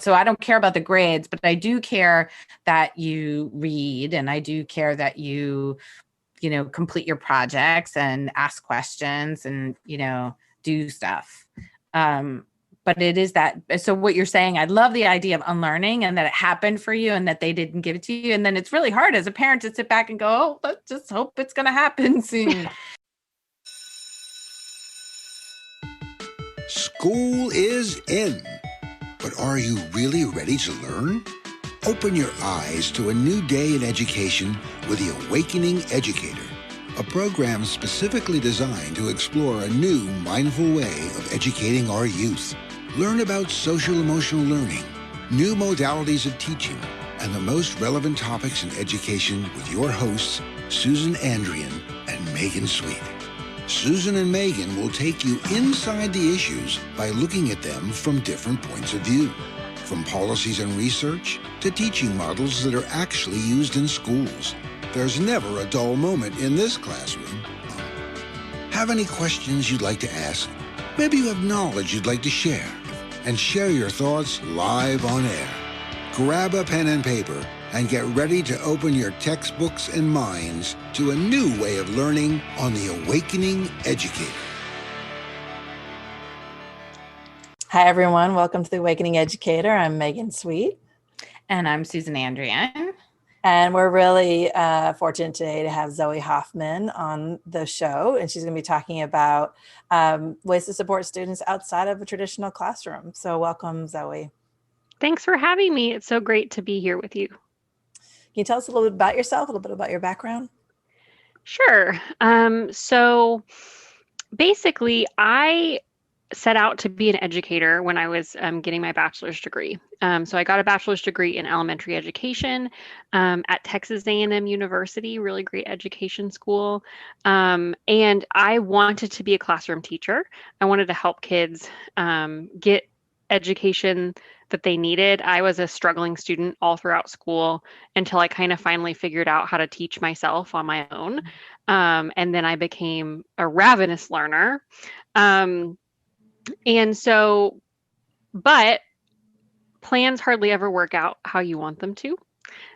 So I don't care about the grades, but I do care that you read, and I do care that you complete your projects and ask questions and, do stuff. But it is that. So what you're saying, I love the idea of unlearning and that it happened for you and that they didn't give it to you. And then it's really hard as a parent to sit back and go, oh, let's just hope it's going to happen soon. School is in. But are you really ready to learn? Open your eyes to a new day in education with the Awakening Educator, a program specifically designed to explore a new, mindful way of educating our youth. Learn about social-emotional learning, new modalities of teaching, and the most relevant topics in education with your hosts, Susan Andrian and Megan Sweet. Susan and Megan will take you inside the issues by looking at them from different points of view, from policies and research to teaching models that are actually used in schools. There's never a dull moment in this classroom. Have any questions you'd like to ask? Maybe you have knowledge you'd like to share, and share your thoughts live on air. Grab a pen and paper and get ready to open your textbooks and minds to a new way of learning on the Awakening Educator. Hi, everyone. Welcome to the Awakening Educator. I'm Megan Sweet. And I'm Susan Andrian. And we're really fortunate today to have Zoie Hoffman on the show. And she's going to be talking about ways to support students outside of a traditional classroom. So welcome, Zoie. Thanks for having me. It's so great to be here with you. Can you tell us a little bit about yourself, a little bit about your background? Sure. So basically, I set out to be an educator when I was getting my bachelor's degree. So I got a bachelor's degree in elementary education at Texas A&M University, really great education school. And I wanted to be a classroom teacher. I wanted to help kids get education that they needed. I was a struggling student all throughout school until I kind of finally figured out how to teach myself on my own. And then I became a ravenous learner. And so, but plans hardly ever work out how you want them to.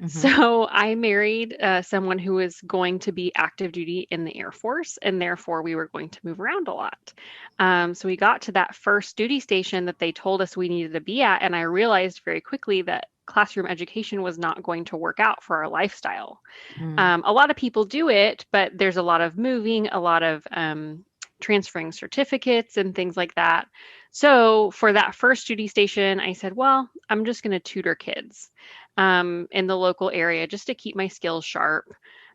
Mm-hmm. So I married someone who was going to be active duty in the Air Force, and therefore we were going to move around a lot. So we got to that first duty station that they told us we needed to be at, and I realized very quickly that classroom education was not going to work out for our lifestyle. A lot of people do it, but there's a lot of moving, a lot of transferring certificates and things like that. So for that first duty station, I said, well, I'm just going to tutor kids in the local area just to keep my skills sharp.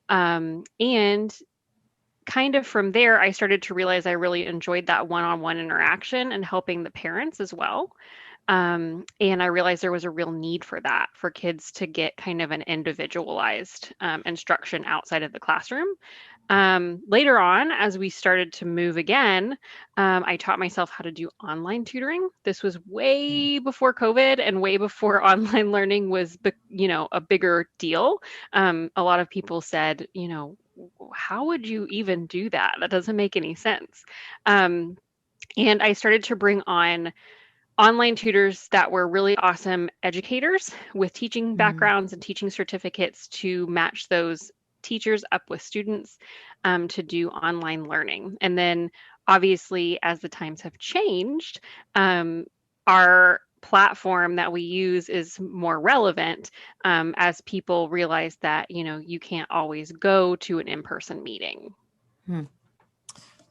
And kind of from there, I started to realize I really enjoyed that one-on-one interaction and helping the parents as well. And I realized there was a real need for that, for kids to get kind of an individualized instruction outside of the classroom. Later on, as we started to move again, I taught myself how to do online tutoring. This was way before COVID and way before online learning was, a bigger deal. A lot of people said, how would you even do that? That doesn't make any sense. And I started to bring on online tutors that were really awesome educators with teaching backgrounds and teaching certificates to match those teachers up with students to do online learning. And then obviously, as the times have changed, our platform that we use is more relevant as people realize that, you can't always go to an in-person meeting.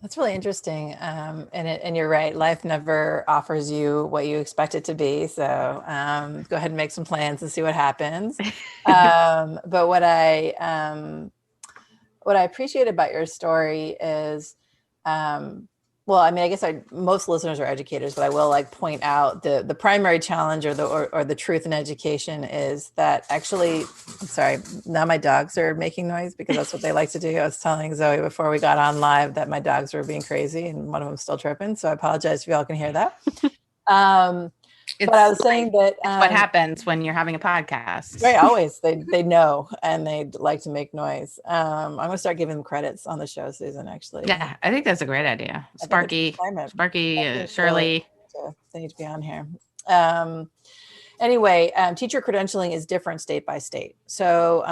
That's really interesting. And you're right. Life never offers you what you expect it to be. So go ahead and make some plans and see what happens. But what I appreciate about your story is, I guess most listeners are educators, but I will point out the primary challenge or the truth in education is that actually, I'm sorry, now my dogs are making noise because that's what they like to do. I was telling Zoie before we got on live that my dogs were being crazy and one of them's still tripping. So I apologize if y'all can hear that. But I was saying that it's what happens when you're having a podcast. Right, always they know and they like to make noise. I'm going to start giving them credits on the show, Susan. Actually, yeah, I think that's a great idea. Sparky, Shirley, they need to be on here. Anyway, teacher credentialing is different state by state. So,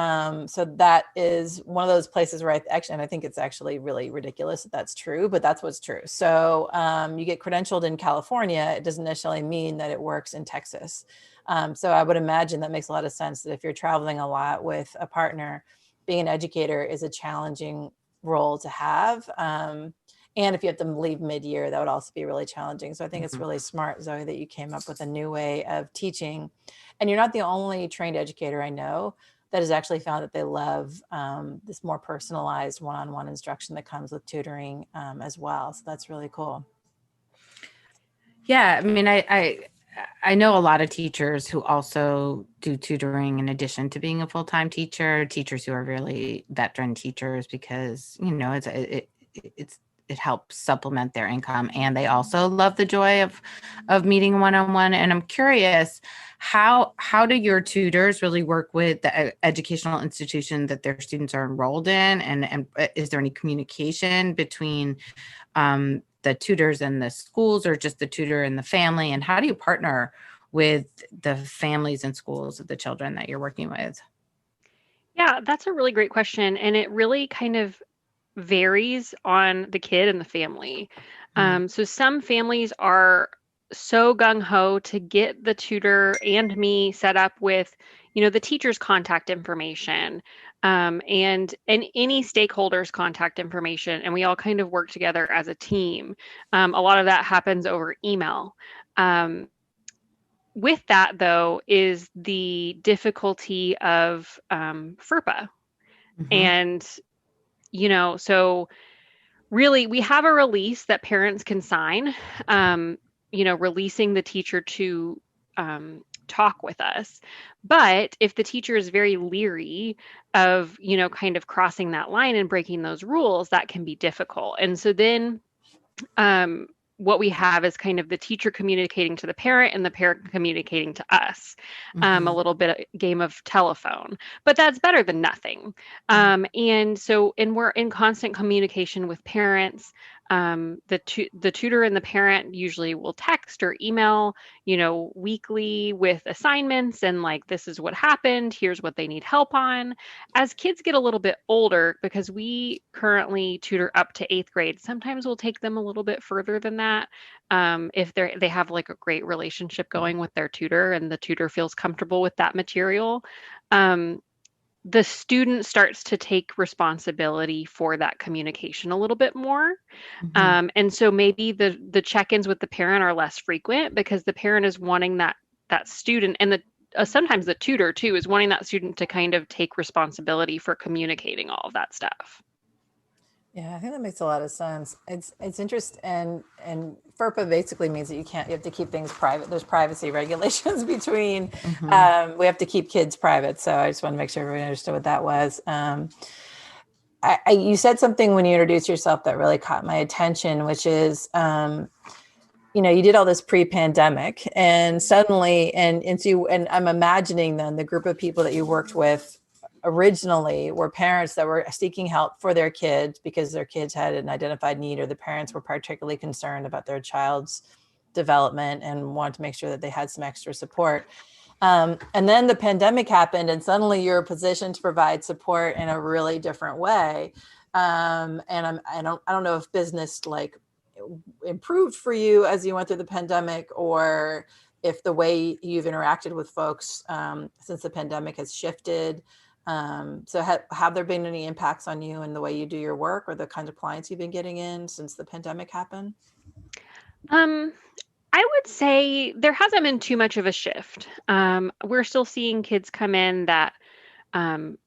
so that is one of those places where I think it's actually really ridiculous that that's true, but that's what's true. So you get credentialed in California, it doesn't necessarily mean that it works in Texas. So I would imagine that makes a lot of sense that if you're traveling a lot with a partner, being an educator is a challenging role to have. And if you have to leave mid-year, that would also be really challenging. So I think it's really smart, Zoe, that you came up with a new way of teaching. And you're not the only trained educator I know that has actually found that they love this more personalized one-on-one instruction that comes with tutoring as well. So that's really cool. Yeah, I mean, I know a lot of teachers who also do tutoring in addition to being a full-time teacher, teachers who are really veteran teachers, because, you know, it helps supplement their income, and they also love the joy of meeting one-on-one. And I'm curious, how do your tutors really work with the educational institution that their students are enrolled in? And is there any communication between the tutors and the schools, or just the tutor and the family? And how do you partner with the families and schools of the children that you're working with? Yeah, that's a really great question. And it really kind of varies on the kid and the family. So some families are so gung ho to get the tutor and me set up with, you know, the teacher's contact information, and any stakeholders' contact information, and we all kind of work together as a team. A lot of that happens over email. With that, though, is the difficulty of FERPA. And, you know, so really, we have a release that parents can sign, you know, releasing the teacher to talk with us. But if the teacher is very leery of, you know, kind of crossing that line and breaking those rules, that can be difficult. And so then what we have is kind of the teacher communicating to the parent and the parent communicating to us, a little bit of game of telephone, but that's better than nothing. And we're in constant communication with parents. The tutor and the parent usually will text or email, you know, weekly with assignments and like, this is what happened, here's what they need help on. As kids get a little bit older, because we currently tutor up to 8th grade, sometimes we'll take them a little bit further than that. If they have like a great relationship going with their tutor and the tutor feels comfortable with that material, the student starts to take responsibility for that communication a little bit more. And so maybe the check-ins with the parent are less frequent, because the parent is wanting that student, and sometimes the tutor too is wanting that student to kind of take responsibility for communicating all of that stuff. Yeah, I think that makes a lot of sense. It's interesting, and FERPA basically means that you have to keep things private. There's privacy regulations between, we have to keep kids private. So I just want to make sure everybody understood what that was. You said something when you introduced yourself that really caught my attention, which is, you know, you did all this pre-pandemic, and suddenly, and I'm imagining then the group of people that you worked with originally were parents that were seeking help for their kids because their kids had an identified need, or the parents were particularly concerned about their child's development and wanted to make sure that they had some extra support. And then the pandemic happened, and suddenly you're positioned to provide support in a really different way. And I don't know if business like improved for you as you went through the pandemic, or if the way you've interacted with folks since the pandemic has shifted. So have there been any impacts on you and the way you do your work, or the kinds of clients you've been getting in since the pandemic happened? I would say there hasn't been too much of a shift. We're still seeing kids come in that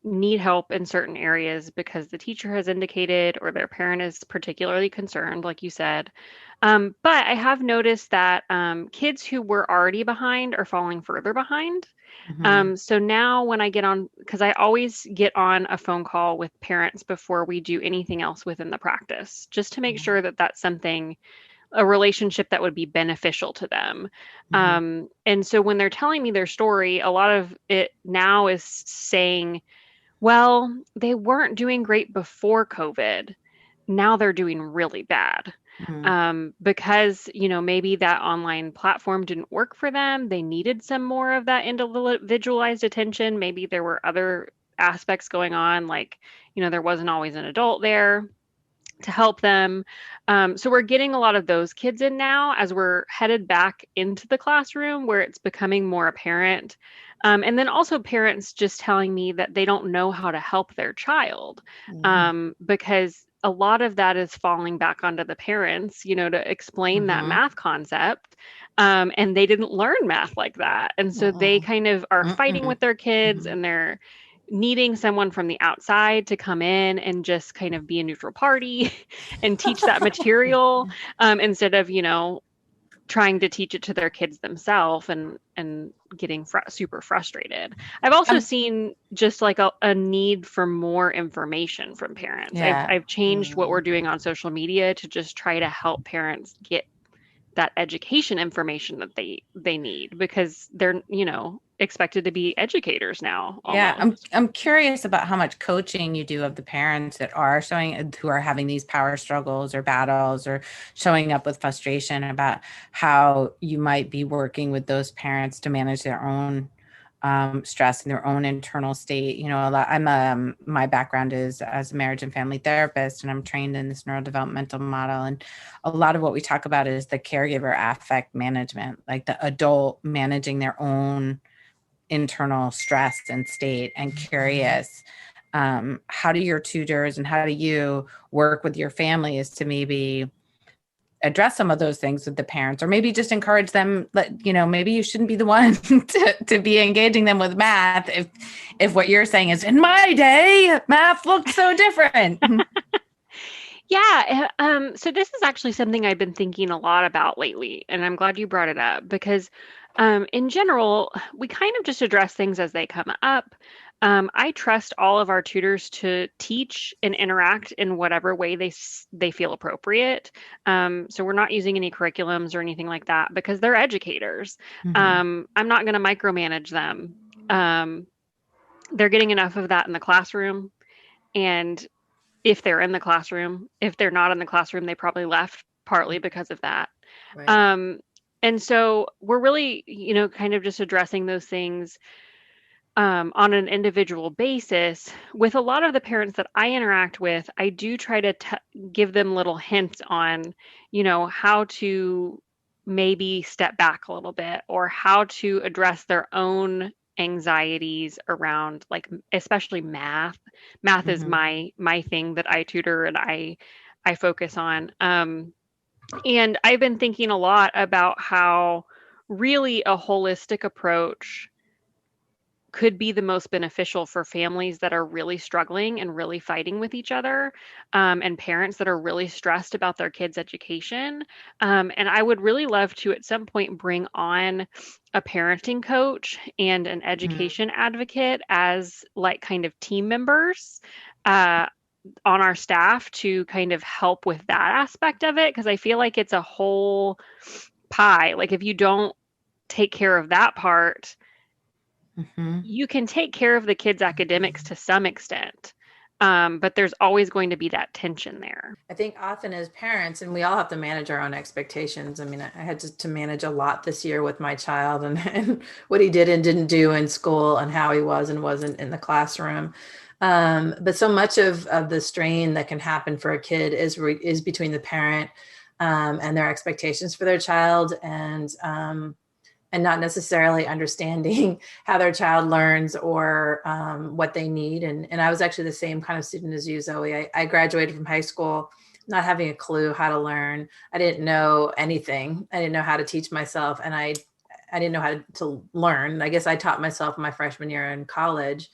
need help in certain areas because the teacher has indicated, or their parent is particularly concerned, like you said. But I have noticed that kids who were already behind are falling further behind. So now when I get on, because I always get on a phone call with parents before we do anything else within the practice, just to make sure that that's a relationship that would be beneficial to them. And so when they're telling me their story, a lot of it now is saying, well, they weren't doing great before COVID. Now they're doing really bad. because, maybe that online platform didn't work for them. They needed some more of that individualized attention. Maybe there were other aspects going on, like, there wasn't always an adult there to help them. So we're getting a lot of those kids in now as we're headed back into the classroom where it's becoming more apparent. And then also parents just telling me that they don't know how to help their child, because a lot of that is falling back onto the parents, to explain that math concept. And they didn't learn math like that. And so they kind of are fighting with their kids, and they're needing someone from the outside to come in and just kind of be a neutral party and teach that material, instead of, trying to teach it to their kids themselves and getting super frustrated. I've also seen just like a need for more information from parents. Yeah. I've changed what we're doing on social media to just try to help parents get that education information that they need, because they're, expected to be educators now. Almost. Yeah, I'm curious about how much coaching you do of the parents that are who are having these power struggles or battles or showing up with frustration, about how you might be working with those parents to manage their own stress and their own internal state. My background is as a marriage and family therapist, and I'm trained in this neurodevelopmental model. And a lot of what we talk about is the caregiver affect management, like the adult managing their own internal stress and state, and curious, how do your tutors and how do you work with your families to maybe address some of those things with the parents, or maybe just encourage them, maybe you shouldn't be the one to be engaging them with math if what you're saying is, in my day, math looked so different. Yeah. So this is actually something I've been thinking a lot about lately, and I'm glad you brought it up, because in general, we kind of just address things as they come up. I trust all of our tutors to teach and interact in whatever way they feel appropriate. So we're not using any curriculums or anything like that, because they're educators. I'm not going to micromanage them. They're getting enough of that in the classroom. And if they're in the classroom, if they're not in the classroom, they probably left partly because of that. Right. And so we're really, kind of just addressing those things on an individual basis. With a lot of the parents that I interact with, I do try to give them little hints on, how to maybe step back a little bit, or how to address their own anxieties around, like, especially math. Math is my thing that I tutor and I focus on. And I've been thinking a lot about how really a holistic approach could be the most beneficial for families that are really struggling and really fighting with each other, and parents that are really stressed about their kids' education. And I would really love to, at some point, bring on a parenting coach and an education advocate as, like, kind of team members on our staff to kind of help with that aspect of it, because I feel like it's a whole pie. Like, if you don't take care of that part, you can take care of the kids' academics to some extent, but there's always going to be that tension there. I think often as parents, and we all have to manage our own expectations. I mean, I had to manage a lot this year with my child and what he did and didn't do in school, and how he was and wasn't in the classroom. But so much of the strain that can happen for a kid is between the parent and their expectations for their child, and not necessarily understanding how their child learns or what they need. And I was actually the same kind of student as you, Zoe. I graduated from high school not having a clue how to learn. I didn't know anything. I didn't know how to teach myself, and I didn't know how to learn. I guess I taught myself my freshman year in college.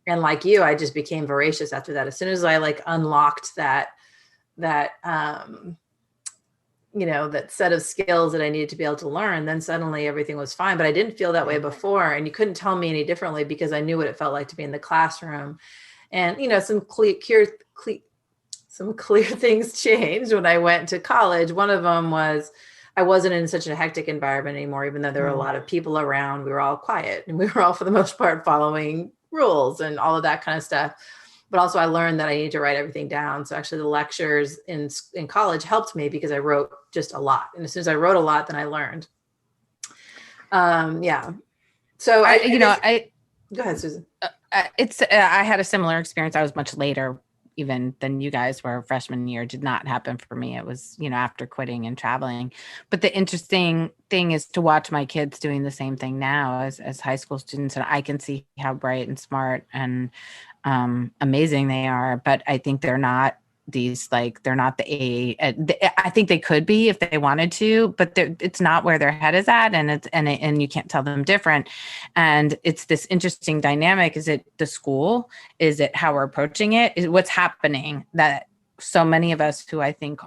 And like you, I just became voracious after that. As soon as I unlocked that set of skills that I needed to be able to learn, then suddenly everything was fine. But I didn't feel that way before. And you couldn't tell me any differently, because I knew what it felt like to be in the classroom. And, some clear things changed when I went to college. One of them was I wasn't in such a hectic environment anymore, even though there were a lot of people around. We were all quiet, and we were all, for the most part, following rules and all of that kind of stuff. but also I learned that I need to write everything down. So actually the lectures in college helped me because I wrote just a lot. And as soon as I wrote a lot, then I learned. Yeah. So go ahead, Susan. I had a similar experience. I was much later even than you guys were. Freshman year did not happen for me. It was, after quitting and traveling. But the interesting thing is to watch my kids doing the same thing now as high school students. And I can see how bright and smart and amazing they are. But I think they're not they're not I think they could be if they wanted to, but it's not where their head is at. And you can't tell them different. And it's this interesting dynamic. Is it the school? Is it how we're approaching it? Is what's happening that so many of us who I think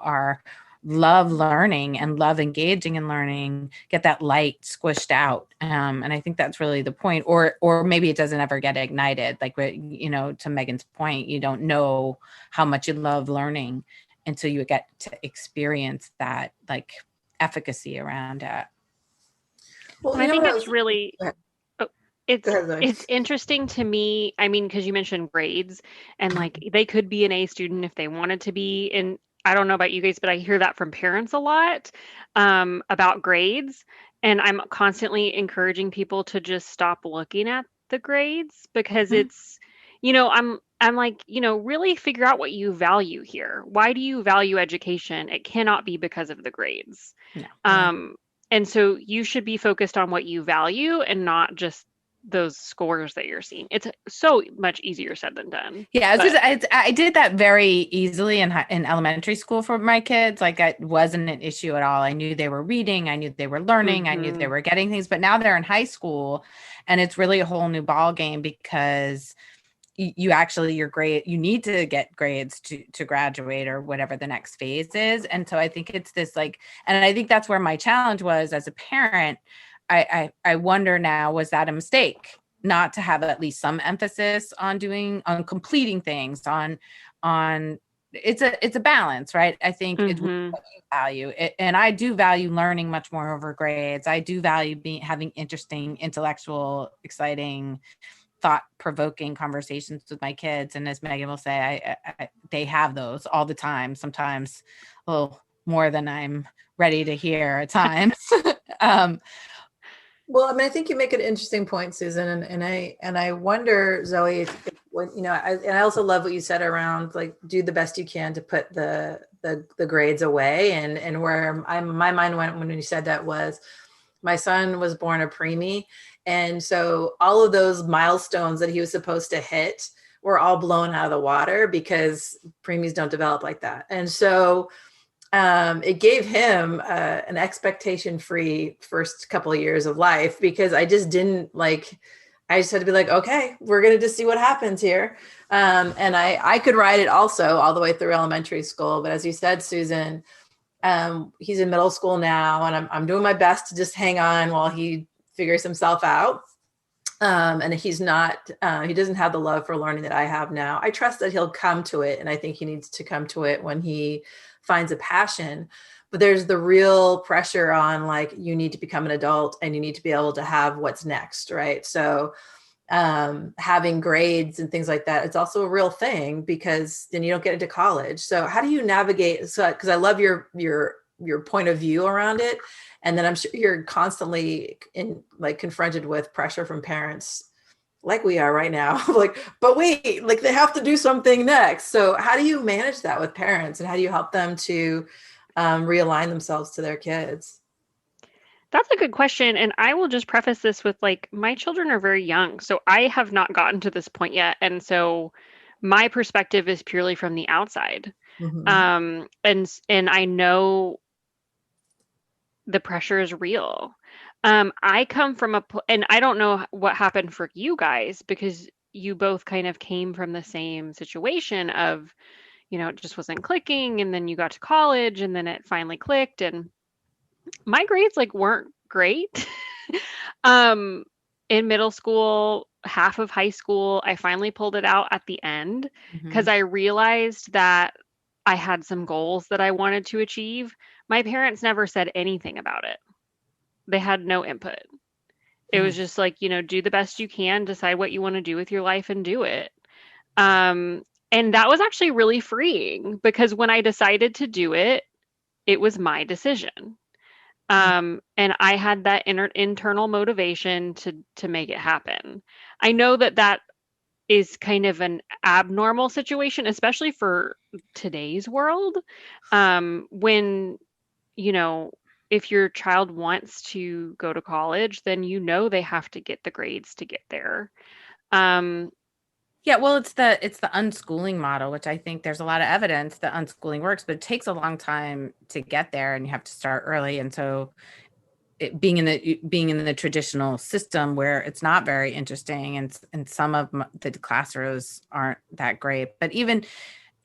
love learning and love engaging in learning get that light squished out. And I think that's really the point, or maybe it doesn't ever get ignited. Like, to Megan's point, you don't know how much you love learning until you get to experience that like efficacy around it. Well, I think it's really, it's interesting to me. I mean, because you mentioned grades and like they could be an A student if they wanted to be. And I don't know about you guys, but I hear that from parents a lot about grades. And I'm constantly encouraging people to just stop looking at the grades because it's, I'm like, really figure out what you value here. Why do you value education? It cannot be because of the grades. No. And so you should be focused on what you value and not just those scores that you're seeing. It's so much easier said than done. Yeah, I did that very easily in elementary school for my kids. Like it wasn't an issue at all. I knew they were reading. I knew they were learning. Mm-hmm. I knew they were getting things. But now they're in high school, and it's really a whole new ball game because your grade, you need to get grades to graduate or whatever the next phase is. And so I think it's this and I think that's where my challenge was as a parent. I wonder now, was that a mistake not to have at least some emphasis on completing things on it's a balance, right? I think it's what you value it, and I do value learning much more over grades. I do value having interesting, intellectual, exciting, thought-provoking conversations with my kids. And as Megan will say, they have those all the time, sometimes a little more than I'm ready to hear at times. Well, I mean, I think you make an interesting point, Susan, and I wonder, Zoe, I also love what you said around like do the best you can to put the grades away, and where my mind went when you said that was my son was born a preemie, and so all of those milestones that he was supposed to hit were all blown out of the water because preemies don't develop like that, and so. It gave him an expectation-free first couple of years of life because I just didn't I just had to be like, okay, we're going to just see what happens here. And I could ride it also all the way through elementary school. But as you said, Susan, he's in middle school now, and I'm doing my best to just hang on while he figures himself out. And he's not, he doesn't have the love for learning that I have now. I trust that he'll come to it. And I think he needs to come to it when he finds a passion, but there's the real pressure on you need to become an adult and you need to be able to have what's next. Right. So, having grades and things like that, it's also a real thing because then you don't get into college. So how do you navigate? So, cause I love your point of view around it. And then I'm sure you're constantly confronted with pressure from parents like we are right now, but wait, they have to do something next. So how do you manage that with parents and how do you help them to realign themselves to their kids? That's a good question. And I will just preface this with my children are very young, so I have not gotten to this point yet. And so my perspective is purely from the outside. Mm-hmm. And I know the pressure is real. I come from and I don't know what happened for you guys because you both kind of came from the same situation of, it just wasn't clicking. And then you got to college and then it finally clicked. And my grades weren't great. In middle school, half of high school, I finally pulled it out at the end because I realized that I had some goals that I wanted to achieve. My parents never said anything about it. They had no input. It was just do the best you can, decide what you want to do with your life and do it. And that was actually really freeing because when I decided to do it, it was my decision. And I had that internal motivation to make it happen. I know that that is kind of an abnormal situation, especially for today's world. When, you know, if your child wants to go to college, then they have to get the grades to get there. Um, Yeah, well, it's the unschooling model, which I think there's a lot of evidence that unschooling works, but it takes a long time to get there, and you have to start early. And so, being in the traditional system where it's not very interesting, and some of the classrooms aren't that great, but even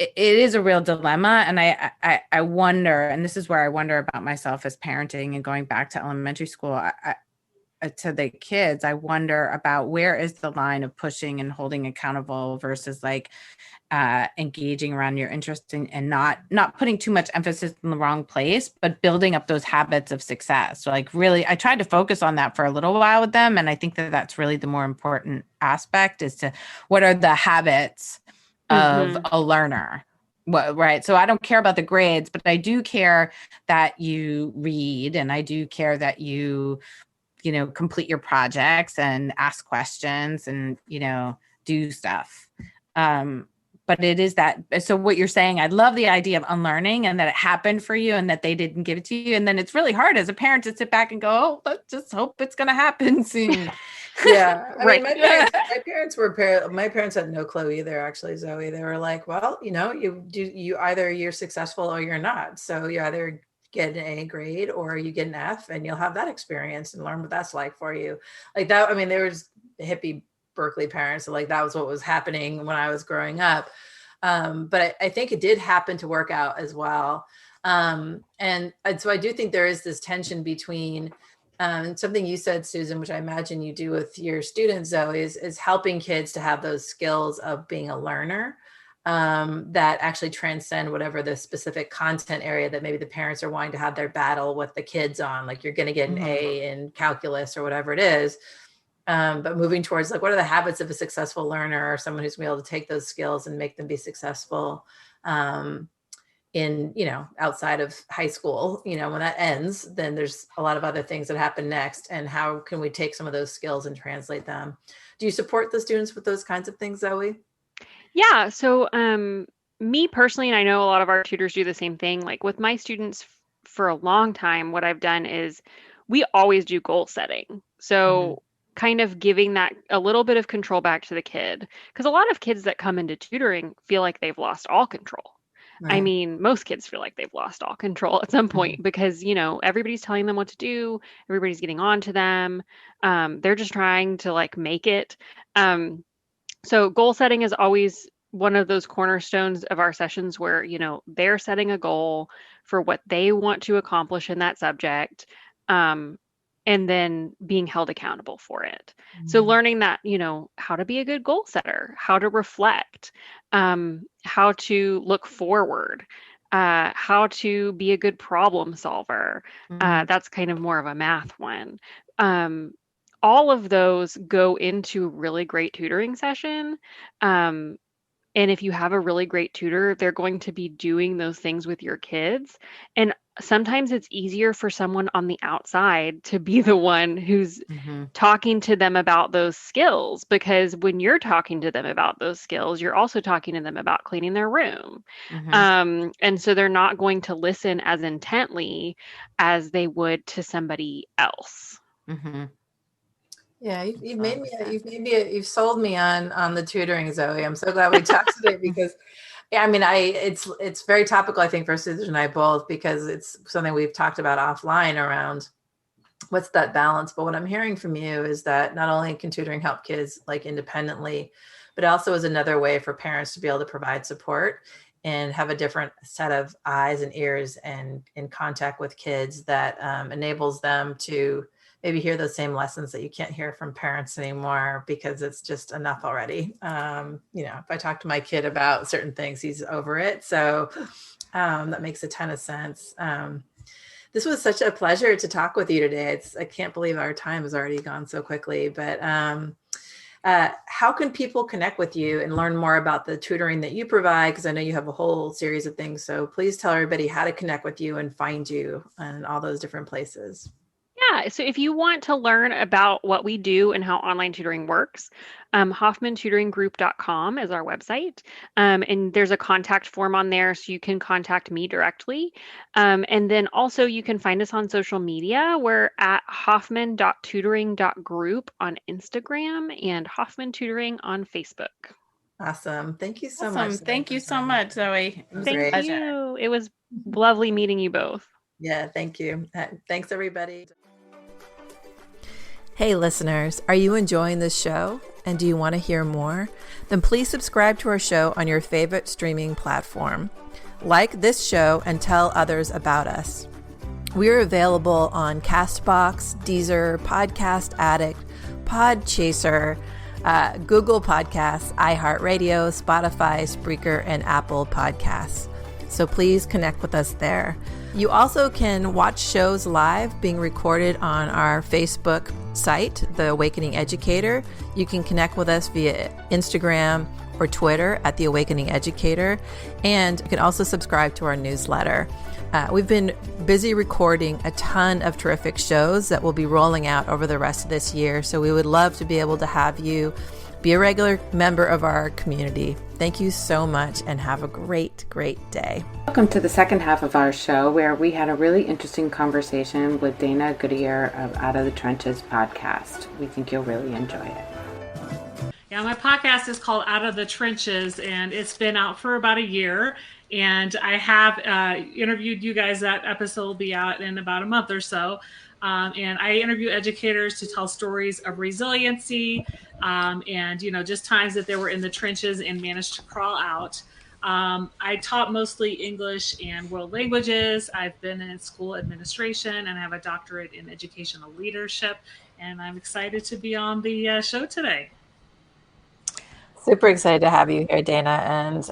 it is a real dilemma. And I wonder, and this is where I wonder about myself as parenting and going back to elementary school. To the kids, I wonder about where is the line of pushing and holding accountable versus like engaging around your interest and not putting too much emphasis in the wrong place, but building up those habits of success. So like really, I tried to focus on that for a little while with them. And I think that that's really the more important aspect is to what are the habits of a learner. Right. So I don't care about the grades, but I do care that you read, and I do care that you complete your projects and ask questions and, do stuff. But it is that. So what you're saying, I love the idea of unlearning and that it happened for you and that they didn't give it to you. And then it's really hard as a parent to sit back and go, oh, let's just hope it's going to happen soon. Yeah. I Right. mean, my parents had no clue either, actually, Zoe. They were like, well, you either you're successful or you're not. So you either get an A grade or you get an F, and you'll have that experience and learn what that's like for you. Like that. I mean, there was hippie Berkeley parents, so like that was what was happening when I was growing up. But I think it did happen to work out as well. And so I do think there is this tension between something you said, Susan, which I imagine you do with your students, Zoe, is helping kids to have those skills of being a learner that actually transcend whatever the specific content area that maybe the parents are wanting to have their battle with the kids on. Like you're going to get an A in calculus or whatever it is. But moving towards like, what are the habits of a successful learner or someone who's going to be able to take those skills and make them be successful in, outside of high school, when that ends, then there's a lot of other things that happen next. And how can we take some of those skills and translate them? Do you support the students with those kinds of things, Zoe? Yeah. So, me personally, and I know a lot of our tutors do the same thing, like with my students for a long time, what I've done is we always do goal setting. So kind of giving that a little bit of control back to the kid. Because a lot of kids that come into tutoring feel like they've lost all control. Right. I mean, most kids feel like they've lost all control at some point because, everybody's telling them what to do. Everybody's getting on to them. They're just trying to like make it. So goal setting is always one of those cornerstones of our sessions where, they're setting a goal for what they want to accomplish in that subject. And then being held accountable for it. So learning that, how to be a good goal setter, how to reflect, how to look forward, how to be a good problem solver. That's kind of more of a math one. All of those go into a really great tutoring session. And if you have a really great tutor, they're going to be doing those things with your kids. And sometimes it's easier for someone on the outside to be the one who's talking to them about those skills, because when you're talking to them about those skills, you're also talking to them about cleaning their room. And so they're not going to listen as intently as they would to somebody else. Yeah, you've sold me on the tutoring, Zoe. I'm so glad we talked today because, yeah, I mean, it's very topical, I think, for Susan and I both, because it's something we've talked about offline around what's that balance. But what I'm hearing from you is that not only can tutoring help kids like independently, but also is another way for parents to be able to provide support and have a different set of eyes and ears and in contact with kids that enables them to maybe hear those same lessons that you can't hear from parents anymore because it's just enough already. If I talk to my kid about certain things, he's over it. So that makes a ton of sense. This was such a pleasure to talk with you today. I can't believe our time has already gone so quickly, but how how can people connect with you and learn more about the tutoring that you provide? Because I know you have a whole series of things. So please tell everybody how to connect with you and find you in all those different places. Yeah, so if you want to learn about what we do and how online tutoring works, hoffmantutoringgroup.com is our website. And there's a contact form on there so you can contact me directly. And then also you can find us on social media. We're at hoffman.tutoring.group on Instagram and Hoffman Tutoring on Facebook. Awesome. Thank you so Awesome. much. Thank you so much, Zoe. It was a Thank pleasure. you. It was lovely meeting you both. Yeah, thank you. Thanks, everybody. Hey, listeners, are you enjoying this show? And do you want to hear more? Then please subscribe to our show on your favorite streaming platform. Like this show and tell others about us. We are available on Castbox, Deezer, Podcast Addict, Podchaser, Google Podcasts, iHeartRadio, Spotify, Spreaker, and Apple Podcasts. So please connect with us there. You also can watch shows live being recorded on our Facebook site, The Awakening Educator. You can connect with us via Instagram or Twitter at The Awakening Educator. And you can also subscribe to our newsletter. We've been busy recording a ton of terrific shows that will be rolling out over the rest of this year. So we would love to be able to have you be a regular member of our community. Thank you so much and have a great, great day. Welcome to the second half of our show, where we had a really interesting conversation with Dana Goodiier of Out of the Trenches podcast. We think you'll really enjoy it. Yeah, my podcast is called Out of the Trenches, and it's been out for about a year. And I have interviewed you guys. That episode will be out in about a month or so. And I interview educators to tell stories of resiliency and, just times that they were in the trenches and managed to crawl out. I taught mostly English and world languages. I've been in school administration and I have a doctorate in educational leadership. And I'm excited to be on the show today. Super excited to have you here, Dana. And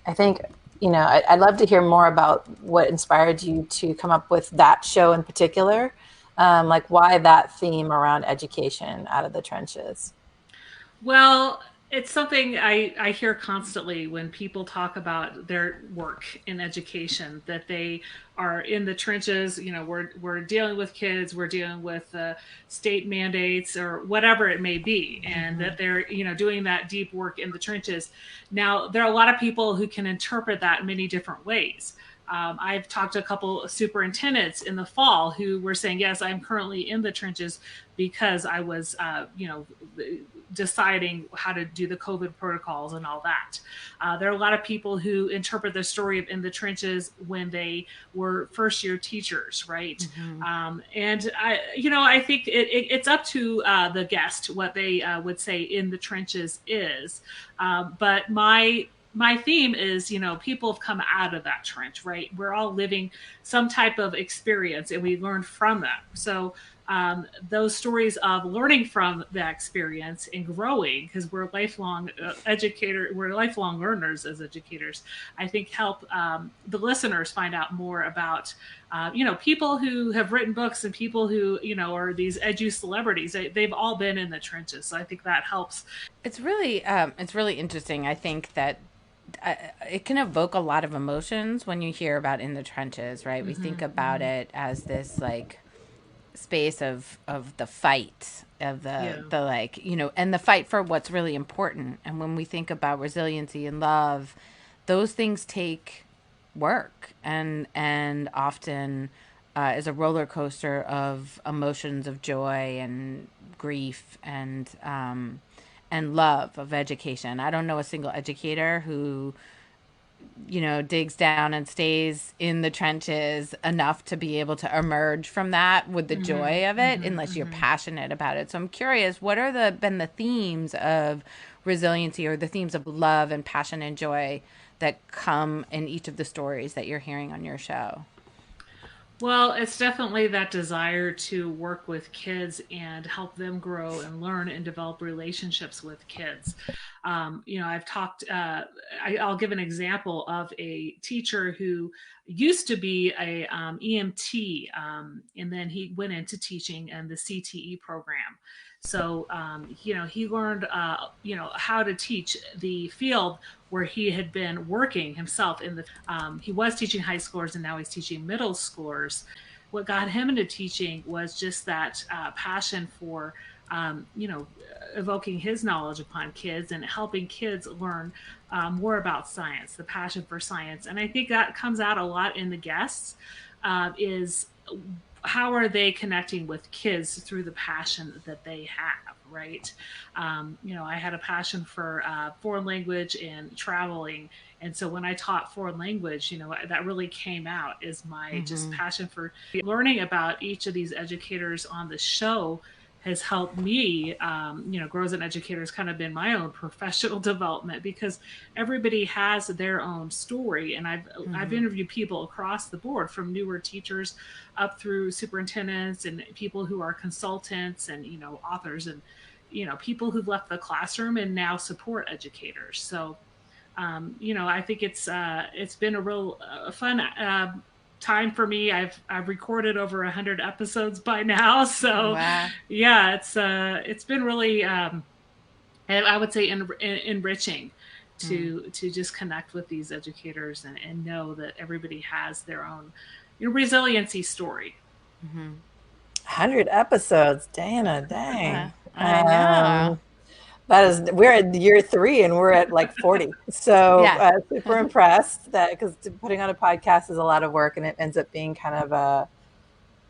I think, I'd love to hear more about what inspired you to come up with that show in particular. Like why that theme around education, Out of the Trenches? Well, it's something I hear constantly when people talk about their work in education, that they are in the trenches. We're dealing with kids, we're dealing with state mandates or whatever it may be, and that they're doing that deep work in the trenches. Now, there are a lot of people who can interpret that in many different ways. I've talked to a couple of superintendents in the fall who were saying, yes, I'm currently in the trenches because I was, deciding how to do the COVID protocols and all that. There are a lot of people who interpret the story of in the trenches when they were first year teachers, right? Mm-hmm. And I think it's up to the guest what they would say in the trenches is. But my theme is, people have come out of that trench, right? We're all living some type of experience and we learn from them. So those stories of learning from that experience and growing, because we're lifelong we're lifelong learners as educators, I think help the listeners find out more about, people who have written books and people who, are these edu celebrities. They've all been in the trenches. So I think that helps. It's really interesting. I think that it can evoke a lot of emotions when you hear about in the trenches, right? Mm-hmm. We think about it as this like space of the fight of and the fight for what's really important. And when we think about resiliency and love, those things take work and often is a roller coaster of emotions of joy and grief and love of education. I don't know a single educator who digs down and stays in the trenches enough to be able to emerge from that with the joy of it, unless you're passionate about it. So I'm curious, what are been the themes of resiliency or the themes of love and passion and joy that come in each of the stories that you're hearing on your show? Well, it's definitely that desire to work with kids and help them grow and learn and develop relationships with kids. I've talked, I'll give an example of a teacher who used to be a EMT, and then he went into teaching and the CTE program. So, he learned, how to teach the field where he had been working himself he was teaching high schoolers and now he's teaching middle schoolers. What got him into teaching was just that passion for, evoking his knowledge upon kids and helping kids learn more about science, the passion for science. And I think that comes out a lot in the guests, is how are they connecting with kids through the passion that they have, right? I had a passion for foreign language and traveling. And so when I taught foreign language, that really came out as my just passion for learning about each of these educators on the show has helped me, grow as an educator has kind of been my own professional development, because everybody has their own story. And I've interviewed people across the board, from newer teachers up through superintendents and people who are consultants and, authors and, people who've left the classroom and now support educators. So, I think it's been a real fun time for me. I've recorded over 100 episodes by now, so wow. Yeah, it's been really I would say enriching to just connect with these educators and know that everybody has their own resiliency story. 100 episodes, Dana, dang. I know. We're at year 3 and we're at like 40. So super impressed because putting on a podcast is a lot of work, and it ends up being kind of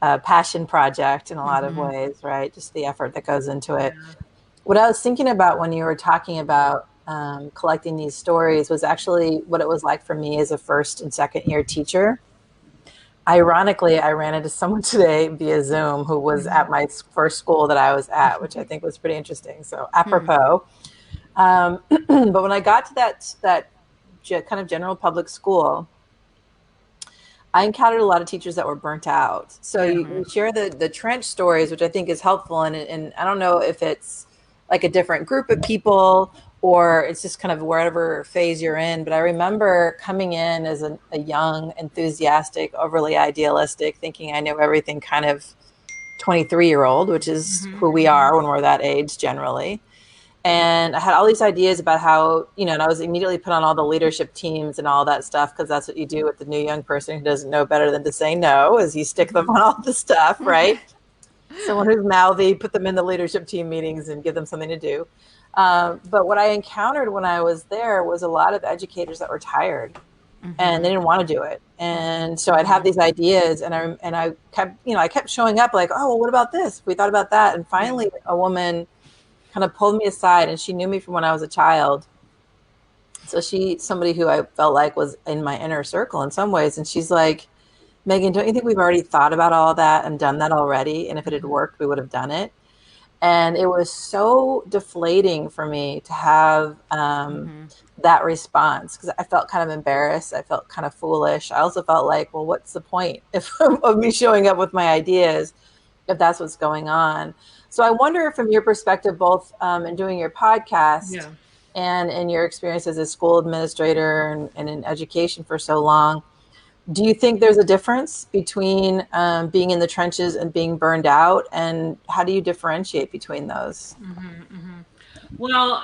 a passion project in a lot of ways, right? Just the effort that goes into it. Yeah. What I was thinking about when you were talking about collecting these stories was actually what it was like for me as a first and second year teacher. Ironically, I ran into someone today via Zoom who was at my first school that I was at, which I think was pretty interesting. So apropos. But when I got to that kind of general public school, I encountered a lot of teachers that were burnt out. So you share the trench stories, which I think is helpful. And I don't know if it's like a different group of people or it's just kind of wherever phase you're in. But I remember coming in as a young, enthusiastic, overly idealistic, thinking I know everything kind of 23-year-old, which is who we are when we're that age generally. And I had all these ideas about how, and I was immediately put on all the leadership teams and all that stuff, because that's what you do with the new young person who doesn't know better than to say no, is you stick them on all the stuff, right? Someone who's mouthy, put them in the leadership team meetings and give them something to do. But what I encountered when I was there was a lot of educators that were tired and they didn't want to do it. And so I'd have these ideas and I kept showing up like, oh, well, what about this? We thought about that. And finally a woman kind of pulled me aside, and she knew me from when I was a child. So somebody who I felt like was in my inner circle in some ways. And she's like, Megan, don't you think we've already thought about all that and done that already? And if it had worked, we would have done it. And it was so deflating for me to have that response, because I felt kind of embarrassed. I felt kind of foolish. I also felt like, well, what's the point of me showing up with my ideas if that's what's going on? So I wonder, from your perspective, both in doing your podcast and in your experience as a school administrator and in education for so long, do you think there's a difference between being in the trenches and being burned out? And how do you differentiate between those? Well,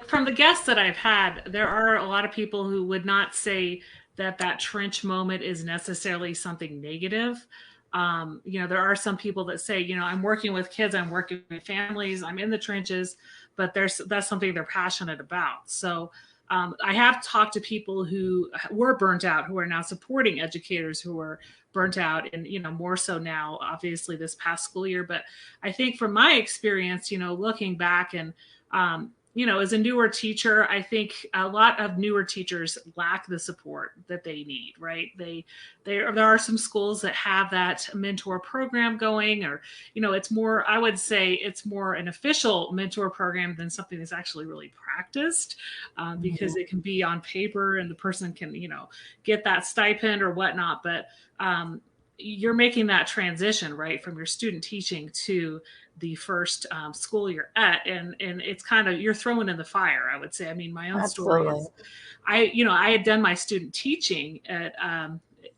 from the guests that I've had, there are a lot of people who would not say that trench moment is necessarily something negative. There are some people that say, I'm working with kids, I'm working with families, I'm in the trenches, but that's something they're passionate about. So I have talked to people who were burnt out, who are now supporting educators who were burnt out, and, more so now, obviously, this past school year. But I think from my experience, looking back and, as a newer teacher, I think a lot of newer teachers lack the support that they need, right? There are some schools that have that mentor program going, or, it's more, I would say it's more an official mentor program than something that's actually really practiced, because it can be on paper and the person can, get that stipend or whatnot. But you're making that transition, right, from your student teaching to the first school you're at, and it's kind of, you're thrown in the fire, I would say. I mean, my own story is, I had done my student teaching at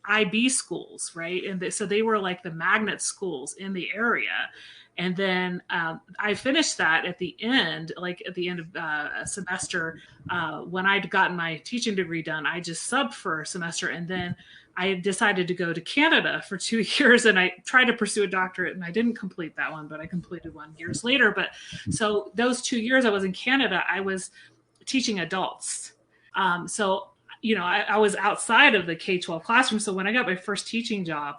IB schools, right, and so they were like the magnet schools in the area, And then I finished that at the end, like at the end of a semester, when I'd gotten my teaching degree done, I just subbed for a semester. And then I decided to go to Canada for 2 years, and I tried to pursue a doctorate, and I didn't complete that one, but I completed one years later. But so those 2 years I was in Canada, I was teaching adults. So, I was outside of the K-12 classroom. So when I got my first teaching job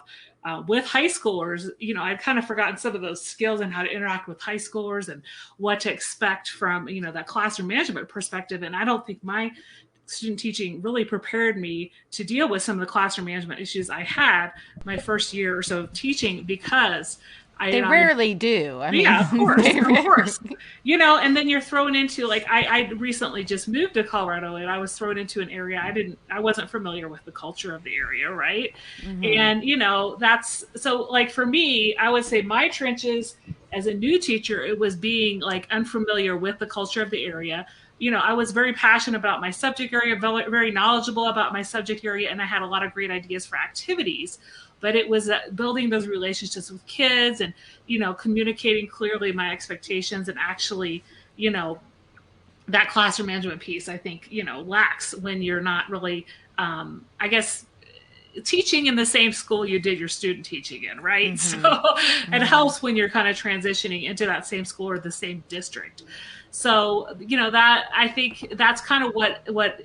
with high schoolers, I'd kind of forgotten some of those skills and how to interact with high schoolers and what to expect from, that classroom management perspective. And I don't think my student teaching really prepared me to deal with some of the classroom management issues I had my first year or so of teaching, because they rarely do. I mean, yeah, of course. And then you're thrown into, like, I recently just moved to Colorado, and I was thrown into an area I wasn't familiar with the culture of the area, right? And that's so, like, for me, I would say my trenches as a new teacher, it was being like unfamiliar with the culture of the area. I was very passionate about my subject area, very knowledgeable about my subject area, and I had a lot of great ideas for activities. But it was building those relationships with kids and, communicating clearly my expectations, and actually, that classroom management piece, I think, lacks when you're not really, I guess, teaching in the same school you did your student teaching in, right? So it helps when you're kind of transitioning into that same school or the same district. So, that, I think that's kind of what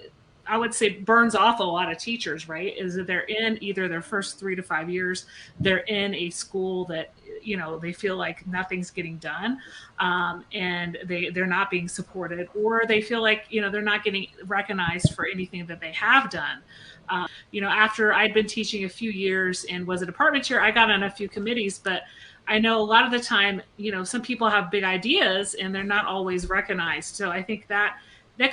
I would say burns off a lot of teachers, right? Is that they're in either their first 3 to 5 years, they're in a school that, they feel like nothing's getting done, and they're not being supported, or they feel like, they're not getting recognized for anything that they have done. After I'd been teaching a few years and was a department chair, I got on a few committees, but I know a lot of the time, some people have big ideas and they're not always recognized. So I think that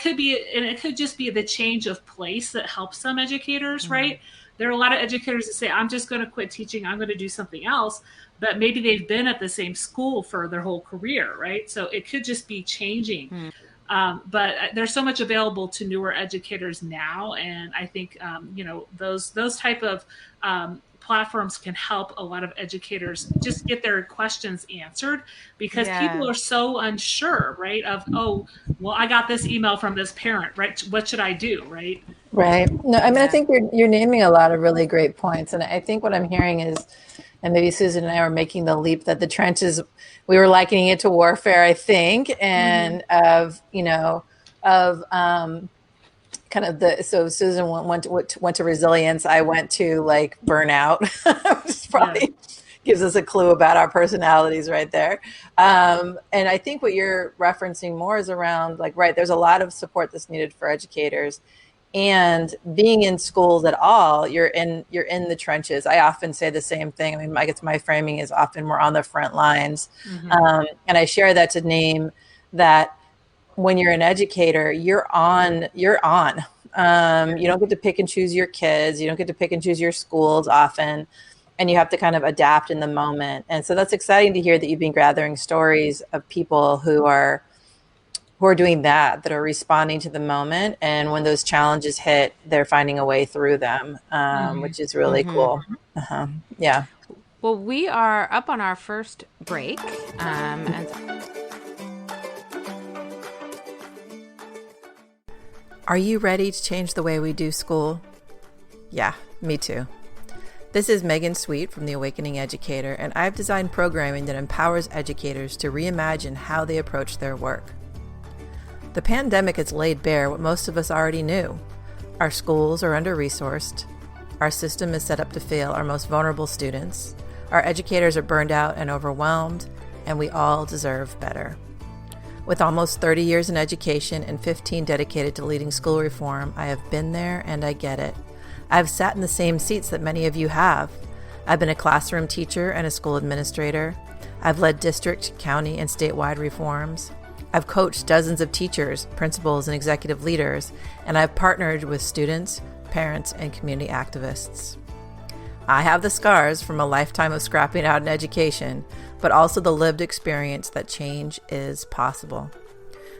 could be, and it could just be the change of place that helps some educators, right? There are a lot of educators that say, I'm just going to quit teaching, I'm going to do something else, but maybe they've been at the same school for their whole career, right? So it could just be changing. But there's so much available to newer educators now. And I think, those type of platforms can help a lot of educators just get their questions answered, because people are so unsure, right? Of, oh, well, I got this email from this parent, right? What should I do, right? Right. No, I mean, I think you're naming a lot of really great points. And I think what I'm hearing is, and maybe Susan and I were making the leap that the trenches, we were likening it to warfare, I think, and kind of so Susan went to resilience. I went to like burnout, which probably gives us a clue about our personalities right there. And I think what you're referencing more is around, like, right, there's a lot of support that's needed for educators, and being in schools at all, you're in the trenches. I often say the same thing. I mean, I guess my framing is often we're on the front lines. And I share that to name that when you're an educator, you're on. You don't get to pick and choose your kids. You don't get to pick and choose your schools often, and you have to kind of adapt in the moment. And so that's exciting to hear that you've been gathering stories of people who are doing that are responding to the moment. And when those challenges hit, they're finding a way through them, which is really cool. Yeah. Well, we are up on our first break. Are you ready to change the way we do school? Yeah, me too. This is Megan Sweet from the Awakening Educator, and I've designed programming that empowers educators to reimagine how they approach their work. The pandemic has laid bare what most of us already knew. Our schools are under-resourced. Our system is set up to fail our most vulnerable students. Our educators are burned out and overwhelmed, and we all deserve better. With almost 30 years in education and 15 dedicated to leading school reform, I have been there and I get it. I've sat in the same seats that many of you have. I've been a classroom teacher and a school administrator. I've led district, county, and statewide reforms. I've coached dozens of teachers, principals, and executive leaders, and I've partnered with students, parents, and community activists. I have the scars from a lifetime of scrapping out in education, but also the lived experience that change is possible.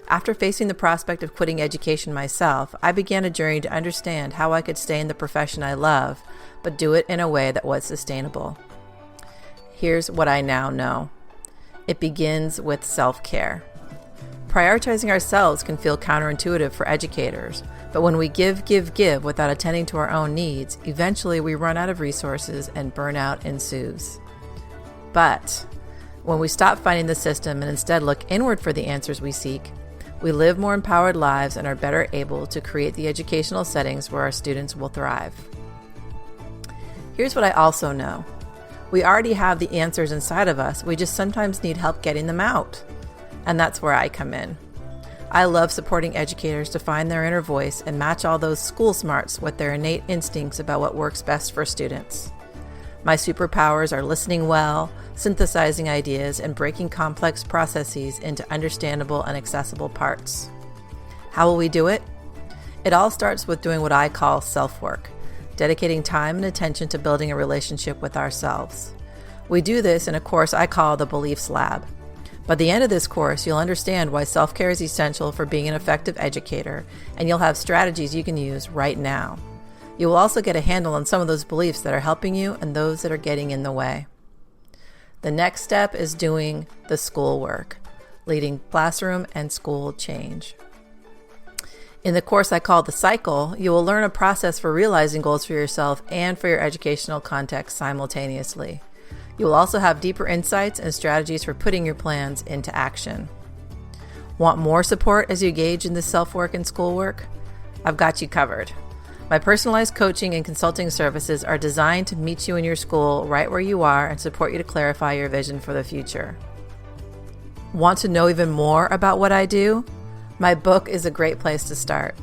After facing the prospect of quitting education myself, I began a journey to understand how I could stay in the profession I love, but do it in a way that was sustainable. Here's what I now know. It begins with self-care. Prioritizing ourselves can feel counterintuitive for educators, but when we give without attending to our own needs, eventually we run out of resources and burnout ensues. But when we stop fighting the system and instead look inward for the answers we seek, we live more empowered lives and are better able to create the educational settings where our students will thrive. Here's what I also know. We already have the answers inside of us, we just sometimes need help getting them out. And that's where I come in. I love supporting educators to find their inner voice and match all those school smarts with their innate instincts about what works best for students. My superpowers are listening well, synthesizing ideas, and breaking complex processes into understandable and accessible parts. How will we do it? It all starts with doing what I call self-work, dedicating time and attention to building a relationship with ourselves. We do this in a course I call the Beliefs Lab. By the end of this course, you'll understand why self-care is essential for being an effective educator, and you'll have strategies you can use right now. You will also get a handle on some of those beliefs that are helping you and those that are getting in the way. The next step is doing the schoolwork, leading classroom and school change. In the course I call The Cycle, you will learn a process for realizing goals for yourself and for your educational context simultaneously. You will also have deeper insights and strategies for putting your plans into action. Want more support as you engage in this self-work and schoolwork? I've got you covered. My personalized coaching and consulting services are designed to meet you in your school right where you are and support you to clarify your vision for the future. Want to know even more about what I do? My book is a great place to start.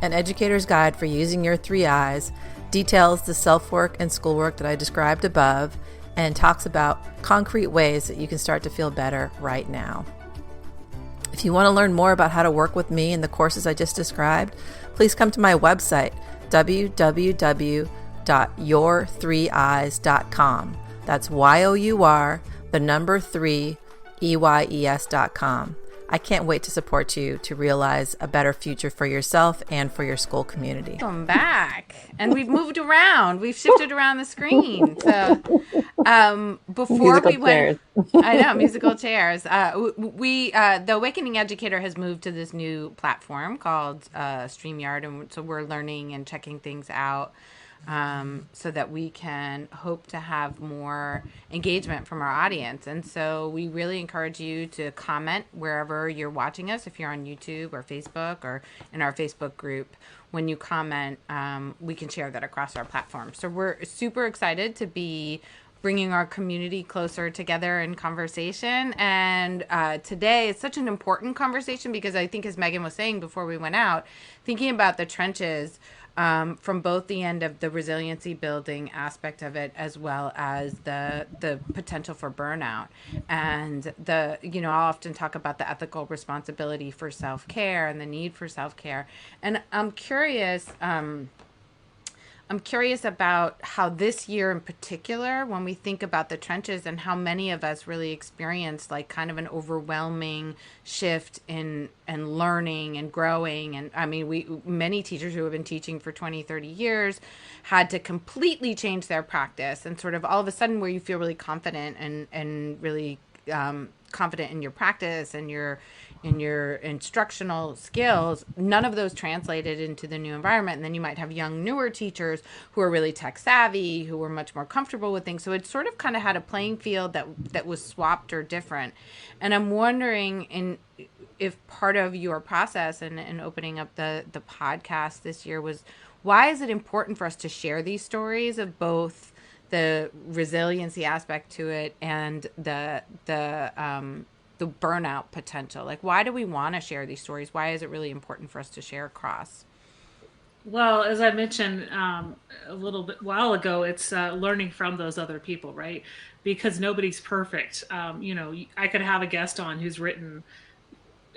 An Educator's Guide for Using Your 3 Eyes details the self-work and schoolwork that I described above and talks about concrete ways that you can start to feel better right now. If you want to learn more about how to work with me in the courses I just described, please come to my website, www.your3eyes.com. That's YOUR3EYES.com. I can't wait to support you to realize a better future for yourself and for your school community. Welcome back. And we've moved around. We've shifted around the screen. So before we went, I know, musical chairs. The Awakening Educator has moved to this new platform called Streamyard. And so we're learning and checking things out so that we can hope to have more engagement from our audience. And so we really encourage you to comment wherever you're watching us, if you're on YouTube or Facebook or in our Facebook group. When you comment, we can share that across our platform. So we're super excited to be bringing our community closer together in conversation. And today is such an important conversation because I think, as Megan was saying before we went out, thinking about the trenches from both the end of the resiliency building aspect of it, as well as the potential for burnout. And I'll often talk about the ethical responsibility for self-care and the need for self-care. And I'm curious about how this year in particular, when we think about the trenches and how many of us really experienced like kind of an overwhelming shift in learning and growing. And I mean, many teachers who have been teaching for 20, 30 years had to completely change their practice, and sort of all of a sudden where you feel really confident and really confident in your practice and your instructional skills, none of those translated into the new environment. And then you might have young, newer teachers who are really tech savvy, who were much more comfortable with things. So it sort of kind of had a playing field that was swapped or different. And I'm wondering if part of your process in opening up the podcast this year was, why is it important for us to share these stories of both the resiliency aspect to it and the burnout potential? Like, why do we want to share these stories? Why is it really important for us to share across? Well, as I mentioned a little bit while ago, it's learning from those other people, right? Because nobody's perfect. I could have a guest on who's written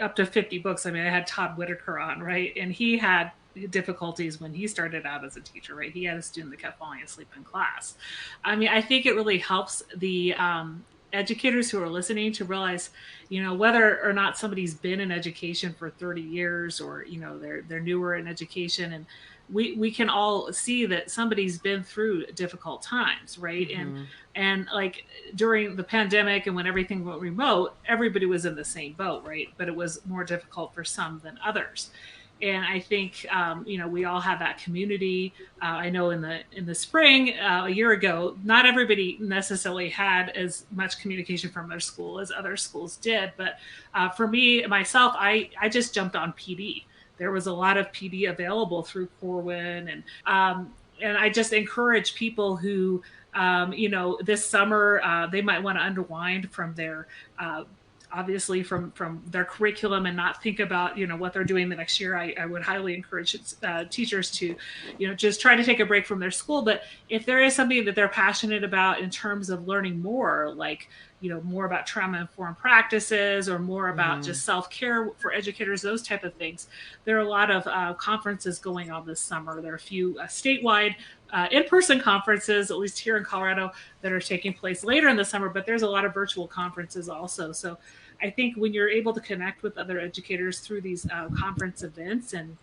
up to 50 books. I mean, I had Todd Whitaker on, right? And he had difficulties when he started out as a teacher, right? He had a student that kept falling asleep in class. I mean, I think it really helps the educators who are listening to realize, whether or not somebody's been in education for 30 years or, they're newer in education, and we can all see that somebody's been through difficult times, right? And like during the pandemic and when everything went remote, everybody was in the same boat, right? But it was more difficult for some than others. And I think, we all have that community. I know in the spring, a year ago, not everybody necessarily had as much communication from their school as other schools did. But for me, myself, I just jumped on PD. There was a lot of PD available through Corwin. And I just encourage people who, this summer, they might want to unwind from their obviously from their curriculum and not think about, what they're doing the next year. I would highly encourage teachers to, just try to take a break from their school. But if there is something that they're passionate about in terms of learning more, like, more about trauma-informed practices or more about just self-care for educators, those type of things. There are a lot of conferences going on this summer. There are a few statewide in-person conferences, at least here in Colorado, that are taking place later in the summer, but there's a lot of virtual conferences also. So I think when you're able to connect with other educators through these conference events and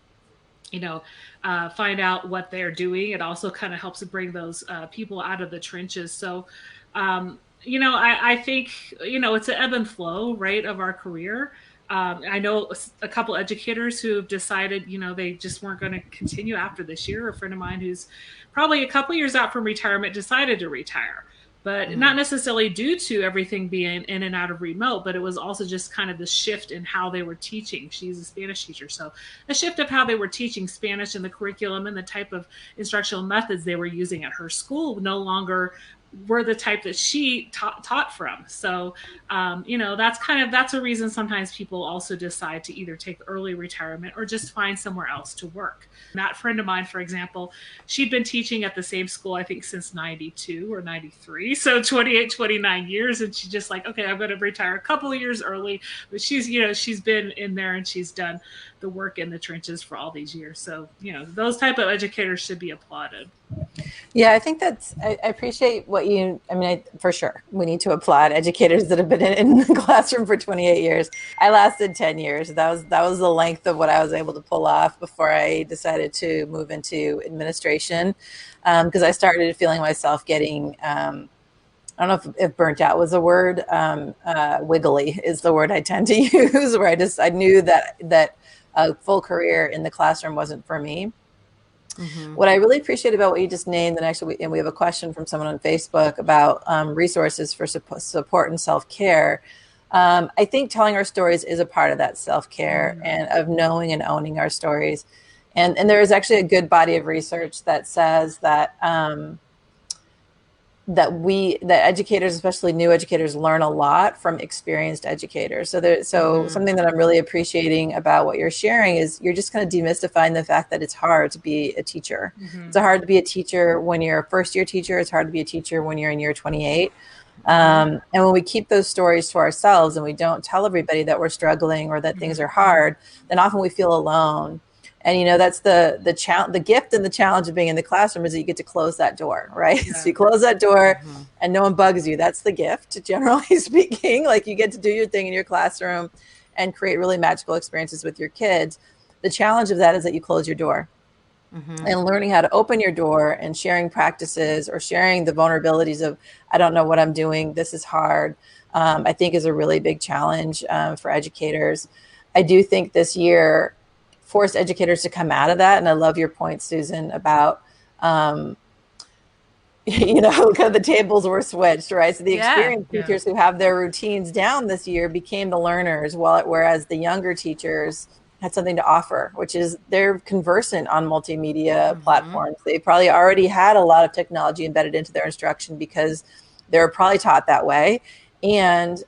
find out what they're doing, it also kind of helps to bring those people out of the trenches. So, I think, it's an ebb and flow, right, of our career. I know a couple educators who have decided, they just weren't going to continue after this year. A friend of mine who's probably a couple years out from retirement decided to retire, but not necessarily due to everything being in and out of remote, but it was also just kind of the shift in how they were teaching. She's a Spanish teacher. So a shift of how they were teaching Spanish and the curriculum and the type of instructional methods they were using at her school no longer were the type that she taught from. So, that's a reason sometimes people also decide to either take early retirement or just find somewhere else to work. That friend of mine, for example, she'd been teaching at the same school, I think since 92 or 93. So 28, 29 years. And she's just like, okay, I'm going to retire a couple of years early, but she's been in there and she's done the work in the trenches for all these years. So, those type of educators should be applauded. Yeah, I think I appreciate for sure. We need to applaud educators that have been in the classroom for 28 years. I lasted 10 years. That was the length of what I was able to pull off before I decided to move into administration. Because I started feeling myself getting, I don't know if burnt out was a word, wiggly is the word I tend to use, where I knew that a full career in the classroom wasn't for me. What I really appreciate about what you just named, and actually we have a question from someone on Facebook about resources for support and self-care. I think telling our stories is a part of that self-care and of knowing and owning our stories. And there is actually a good body of research that says that that educators, especially new educators, learn a lot from experienced educators. So something that I'm really appreciating about what you're sharing is you're just kind of demystifying the fact that it's hard to be a teacher. It's hard to be a teacher when you're a first year teacher. It's hard to be a teacher when you're in year 28. And when we keep those stories to ourselves and we don't tell everybody that we're struggling or that things are hard, then often we feel alone. And, that's the gift and the challenge of being in the classroom is that you get to close that door, right? Yeah. So you close that door and no one bugs you. That's the gift, generally speaking. Like you get to do your thing in your classroom and create really magical experiences with your kids. The challenge of that is that you close your door. And learning how to open your door and sharing practices or sharing the vulnerabilities of, I don't know what I'm doing, this is hard, I think is a really big challenge for educators. I do think this year forced educators to come out of that. And I love your point, Susan, about, kind of the tables were switched, right? So the experienced teachers who have their routines down this year became the learners, whereas the younger teachers had something to offer, which is they're conversant on multimedia platforms. They probably already had a lot of technology embedded into their instruction because they're probably taught that way. And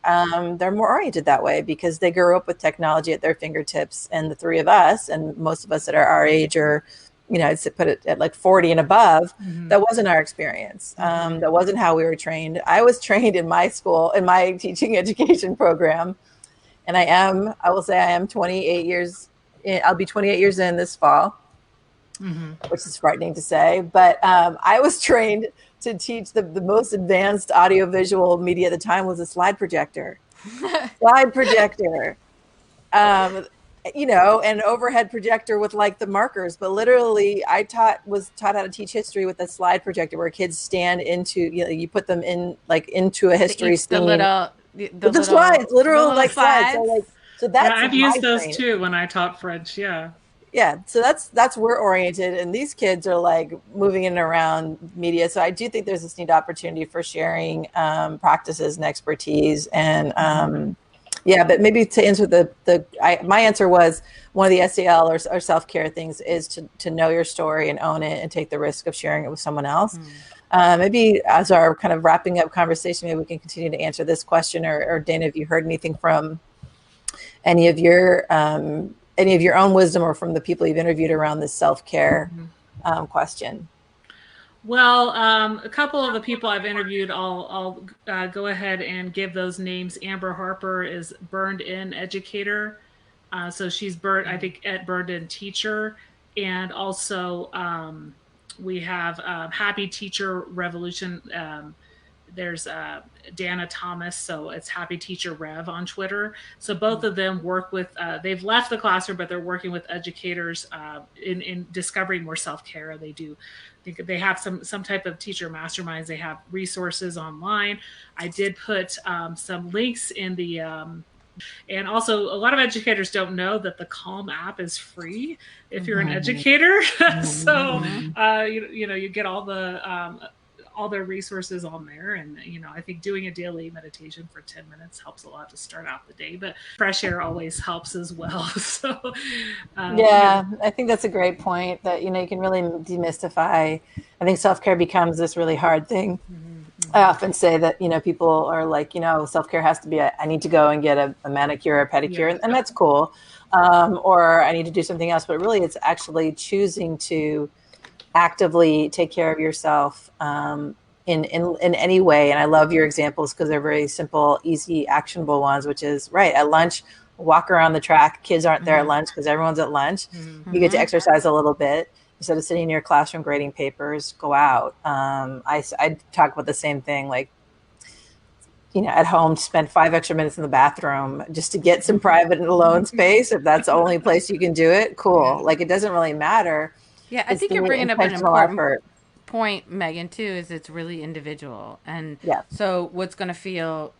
they're more oriented that way because they grew up with technology at their fingertips. And the three of us, and most of us that are our age or, I'd put it at like 40 and above, that wasn't our experience. That wasn't how we were trained. I was trained in my school, in my teaching education program. And I will say I am 28 years, I'll be 28 years in this fall. which is frightening to say. But I was trained to teach the most advanced audiovisual media at the time was a slide projector. Slide projector. You know, an overhead projector with like the markers, but literally I was taught how to teach history with a slide projector where kids stand into, you know, you put them in like into a history scene. The slides, literal like slides. So that's I've used those too when I taught French. Yeah. So that's where oriented, and these kids are like moving in and around media. So I do think there's this neat opportunity for sharing practices and expertise. And but maybe to answer my answer was one of the SEL or self-care things is to know your story and own it and take the risk of sharing it with someone else. Maybe as our kind of wrapping up conversation, maybe we can continue to answer this question, or Dana, have you heard anything from any of your own wisdom or from the people you've interviewed around this self-care question? Well, a couple of the people I've interviewed, I'll go ahead and give those names. Amber Harper is Burned In Educator. So she's I think at Burned In Teacher. And also we have Happy Teacher Revolution. There's Dana Thomas, so it's Happy Teacher Rev on Twitter. So both of them work with, they've left the classroom, but they're working with educators in discovering more self-care. They have some type of teacher masterminds. They have resources online. I did put some links in the, and also a lot of educators don't know that the Calm app is free if you're an educator. So, you get all their resources on there. And, I think doing a daily meditation for 10 minutes helps a lot to start out the day, but fresh air always helps as well. So, I think that's a great point that, you can really demystify. I think self-care becomes this really hard thing. I often say that, people are like, self-care has to be, I need to go and get a manicure or pedicure, and that's cool. Or I need to do something else, but really it's actually choosing to actively take care of yourself in any way. And I love your examples because they're very simple, easy, actionable ones, which is at lunch, walk around the track. Kids aren't there at lunch because everyone's at lunch. You get to exercise a little bit instead of sitting in your classroom grading papers. Go out. I talk about the same thing, like, at home, spend 5 extra minutes in the bathroom just to get some private and alone space. If that's the only place you can do it, cool. Like, it doesn't really matter. Yeah, I think you're bringing up an important point, Megan, too, is it's really individual. And so what's going to feel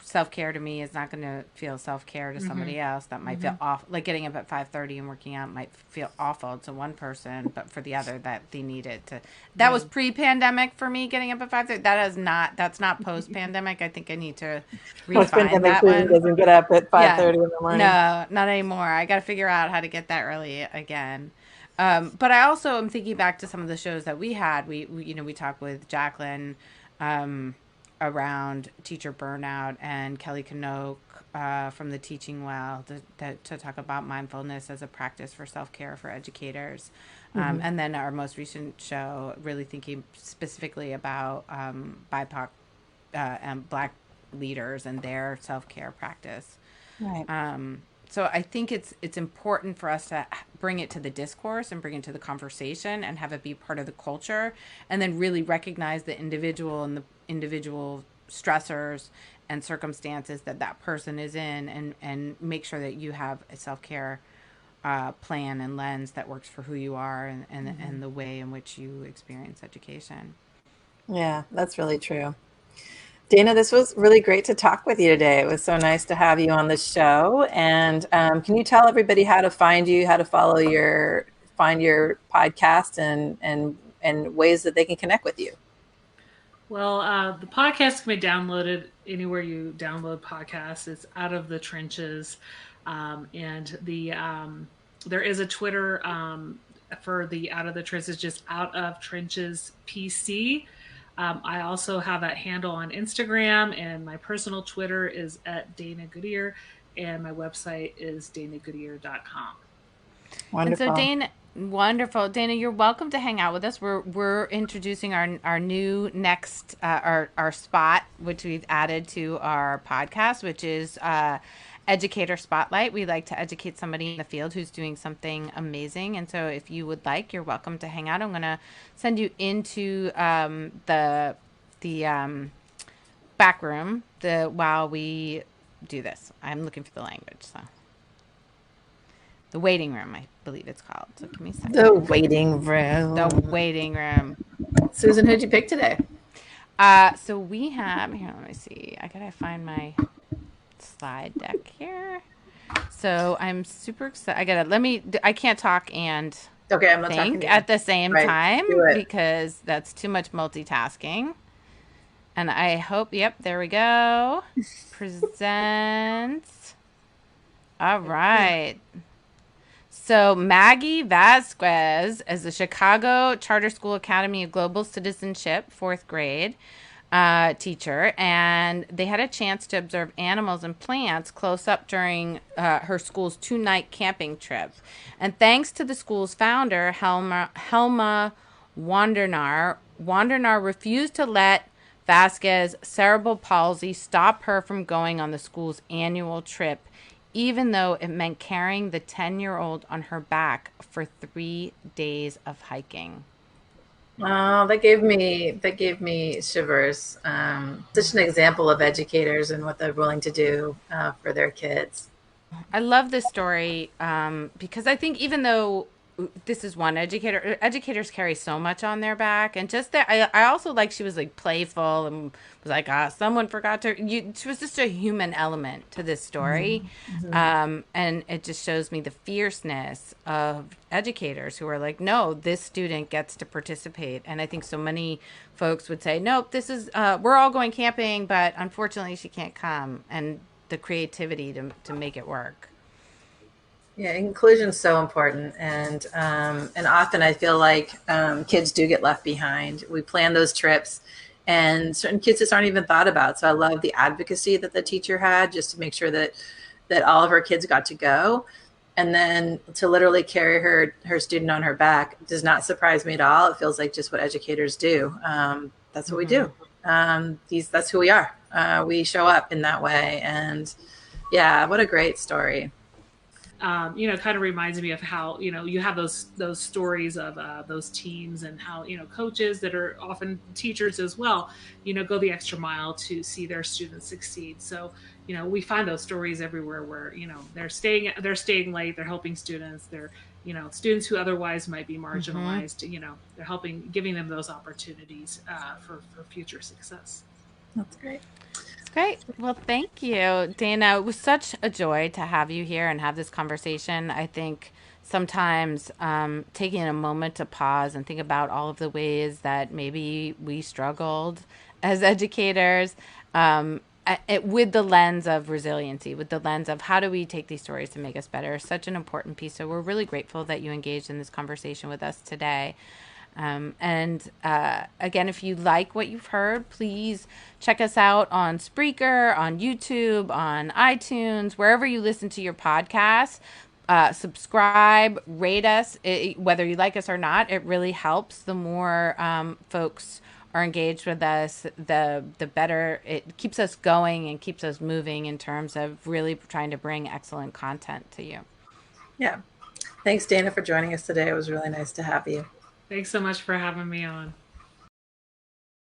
self-care to me is not going to feel self-care to somebody else. That might feel off. Like getting up at 5:30 and working out might feel awful to one person, but for the other, that they need it to. That was pre-pandemic for me, getting up at 5:30. That's not post-pandemic. I think I need to refine that one. Doesn't get up at 5:30 in the morning. No, not anymore. I got to figure out how to get that early again. But I also am thinking back to some of the shows that we had. We talked with Jacqueline around teacher burnout, and Kelly Knoke from the Teaching Well to talk about mindfulness as a practice for self-care for educators. And then our most recent show, really thinking specifically about BIPOC and Black leaders and their self-care practice. Right. So I think it's important for us to bring it to the discourse and bring it to the conversation and have it be part of the culture, and then really recognize the individual and the individual stressors and circumstances that person is in, and make sure that you have a self-care plan and lens that works for who you are and the way in which you experience education. Yeah, that's really true. Dana, this was really great to talk with you today. It was so nice to have you on the show. And can you tell everybody how to find you, how to find your podcast, and ways that they can connect with you? Well, the podcast can be downloaded anywhere you download podcasts. It's Out of the Trenches, and there is a Twitter for the Out of the Trenches, just Out of Trenches PC. I also have that handle on Instagram, and my personal Twitter is at Dana Goodiier, and my website is danagoodiier.com. Wonderful. And so Dana, you're welcome to hang out with us. We're introducing our new next our spot, which we've added to our podcast, which is educator spotlight. We like to educate somebody in the field who's doing something amazing. And so if you would like, you're welcome to hang out. I'm going to send you into the back room while we do this. I'm looking for the language. So the waiting room, I believe it's called. So give me a second. The waiting room. The waiting room. Susan, who'd you pick today? So we have here. Let me see. I gotta find my slide deck here. So I'm super excited. I can't talk and okay, I'm not think talking at the same time because that's too much multitasking. And I hope. Yep, there we go. Present. All right. So Maggie Vasquez is the Chicago Charter School Academy of Global Citizenship, 4th grade teacher, and they had a chance to observe animals and plants close up during her school's 2-night camping trip. And thanks to the school's founder, Helma Wandernar refused to let Vasquez's cerebral palsy stop her from going on the school's annual trip, even though it meant carrying the 10-year-old on her back for 3 days of hiking. Oh, that gave me shivers. Such an example of educators and what they're willing to do for their kids. I love this story because I think even though this is one educators carry so much on their back, and just that I also like she was like playful and was like, someone forgot to she was just a human element to this story. Mm-hmm. And it just shows me the fierceness of educators who are like, no, this student gets to participate. And I think so many folks would say, nope, this is we're all going camping, but unfortunately she can't come, and the creativity to make it work. Yeah, inclusion is so important, and often I feel like kids do get left behind. We plan those trips, and certain kids just aren't even thought about. So I love the advocacy that the teacher had just to make sure that all of her kids got to go, and then to literally carry her student on her back does not surprise me at all. It feels like just what educators do. That's what we do. That's who we are. We show up in that way, and yeah, what a great story. Kind of reminds me of how, you have those stories of those teams, and how, coaches that are often teachers as well, go the extra mile to see their students succeed. So, we find those stories everywhere where, they're staying late, they're helping students, they're, students who otherwise might be marginalized, mm-hmm. They're giving them those opportunities for future success. That's great. Great. Well, thank you, Dana. It was such a joy to have you here and have this conversation. I think sometimes taking a moment to pause and think about all of the ways that maybe we struggled as educators with the lens of resiliency, with the lens of how do we take these stories to make us better, is such an important piece. So we're really grateful that you engaged in this conversation with us today. Again, if you like what you've heard, please check us out on Spreaker, on YouTube, on iTunes, wherever you listen to your podcasts. Subscribe, rate us, whether you like us or not. It really helps. The more folks are engaged with us, the better. It keeps us going and keeps us moving in terms of really trying to bring excellent content to you. Yeah. Thanks, Dana, for joining us today. It was really nice to have you. Thanks so much for having me on.